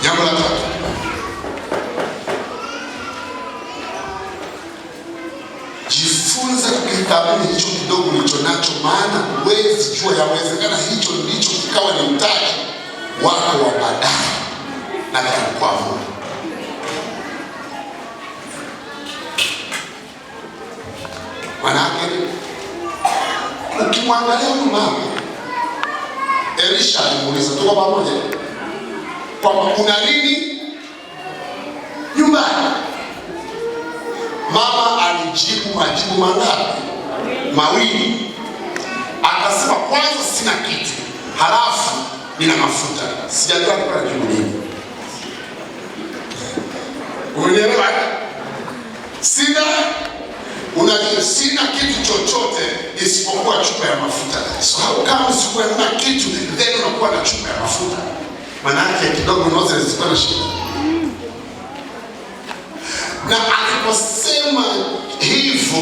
Jambo la tatu, jifunze kukithamini hicho kidogo ulicho nacho, maana huwezi jua, yawezekana hicho ndicho kikawa ni mtaji wako wa baadaye na kikakuamua. Manake ukimwangalia huyu mama Elisha alimuuliza, tuko pamoja, kwamba una nini nyumbani? Mama alijibu majibu mangapi? Mawili. Akasema kwanza sina kitu, halafu nina mafuta. Sijajua kwa jibu nini. Unielewa? Sina kitu chochote isipokuwa chupa ya mafuta. So kama usikuwa na kitu, then unakuwa na chupa ya mafuta. Maana yake kidogo unaweza zisikuwa na shida. Na aliposema hivyo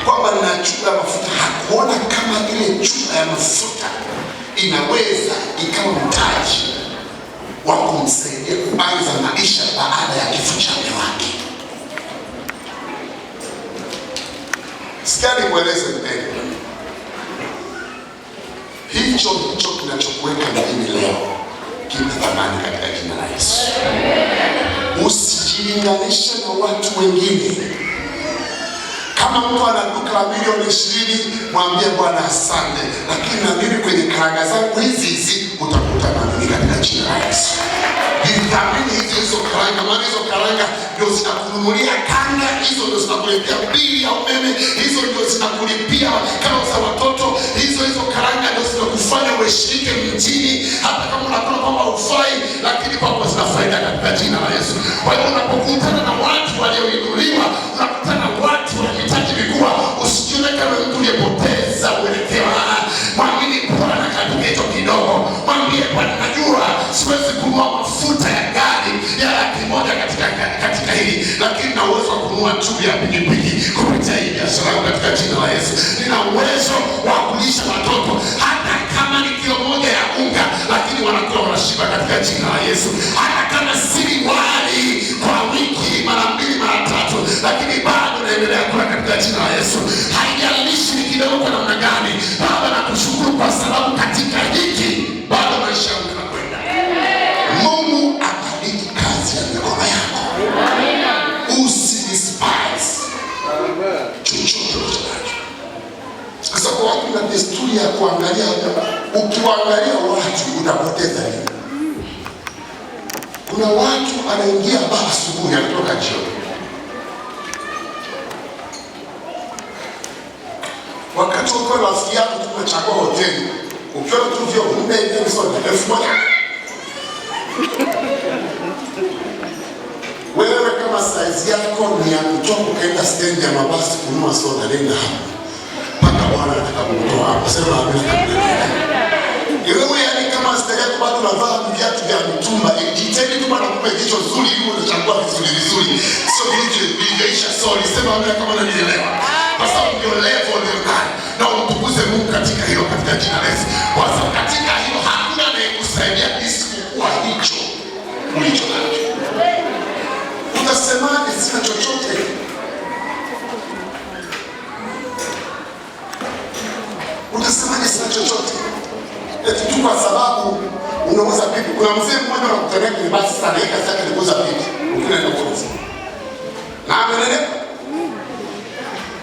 kwamba na chupa ya mafuta, hakuona kama ile chupa ya mafuta inaweza ikawa mtaji wa kumsaidia kuanza maisha baada ya kifo cha mume wake. Sikali kueleza mpendo, hicho kinachokuweka mjini leo kina thamani katika jina la Yesu. Usijilinganishe na watu wengine. Kama mtu ana duka la milioni 20, mwambie Bwana asante, lakini na mimi kwenye karanga zangu hizi utakuta na mimi katika jina la Yesu. Jithamini hizo karanga, maana hizo karanga ndio zinakununulia kanga, hizo ndio zinakulipia bili ya umeme, hizo ndio zinakulipia kama za watoto, hizo karanga ndio zinakufanya uheshimike mjini, hata kama unaona kwamba hufai, lakini kwako zina faida katika jina la Yesu. Kwa hiyo unapokutana na watu walioinuliwa, unakutana na watu wanahitaji vikubwa, usijione kama mtu aliyepoteza mwelekeo. Mwamini Bwana katika hicho kidogo, mwambie Bwana, najua siwezi kununua mafuta ya gari ya $100 katika hili, lakini na uwezo wa kununua tube ya pikipiki kupitia hii biashara yangu katika jina la Yesu. Nina uwezo wa kulisha watoto hata kama ni kilo 1 ya unga, lakini wanakula wanashiba katika jina la Yesu. Hata kama sili wali kwa wiki mara 2 mara 3, lakini bado naendelea kula katika jina la Yesu. Haijalishi ni kidogo kwa namna gani. Baba, nakushukuru kwa sababu katika hiki bado maisha yangu yanakwenda. Mungu abariki kazi ya mikono yako. Usidespise chochote unacho. Kwa sababu watu na desturi ya kuangalia, ukiwaangalia watu utapoteza nini? Kuna watu anaingia baba asubuhi, anatoka jioni. Wakati ukiwa rafiki yako tunachagua hoteli, ukiwa tu vyo muda ile soda 1000. Wewe kama size yako ni ya kutoka kaenda stendi ya mabasi kununua soda, nenda hapo. Paka Bwana atakapokutoa hapo. Sema amina. Wewe yani kama size yako bado unavaa viatu vya mtumba, jitahidi tu bwana kupe jicho zuri ili unachagua vizuri. Sio vitu vilivyoisha sori. Sema amina kama unanielewa. Kwa sababu ndio level ndio gani, na utukuze Mungu katika hilo katika jina la Yesu. Kwa sababu katika hilo hakuna anayekusaidia isipokuwa hicho ulicho nacho. Utasemaje sina chochote? Utasemaje sina chochote? Eti tu kwa sababu unauza pipi. Kuna mzee mmoja anakutania kwenye basi sana, yeye kazi yake ni kuuza pipi. Ukienda kuuza. Na amenelewa.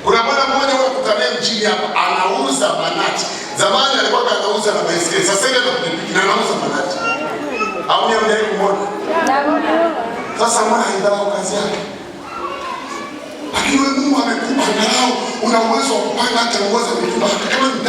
Kuna mwana mmoja anakutania mjini hapa, anauza manati. Zamani alikuwa anauza na baiskeli, sasa hivi anapikipiki na anauza manati. Au ni mjaribu kumwona? Sasa mwana haidharau kazi yake. Lakini wewe Mungu amekupa angalau una uwezo wa kupanga hata uwezo wa kutumba.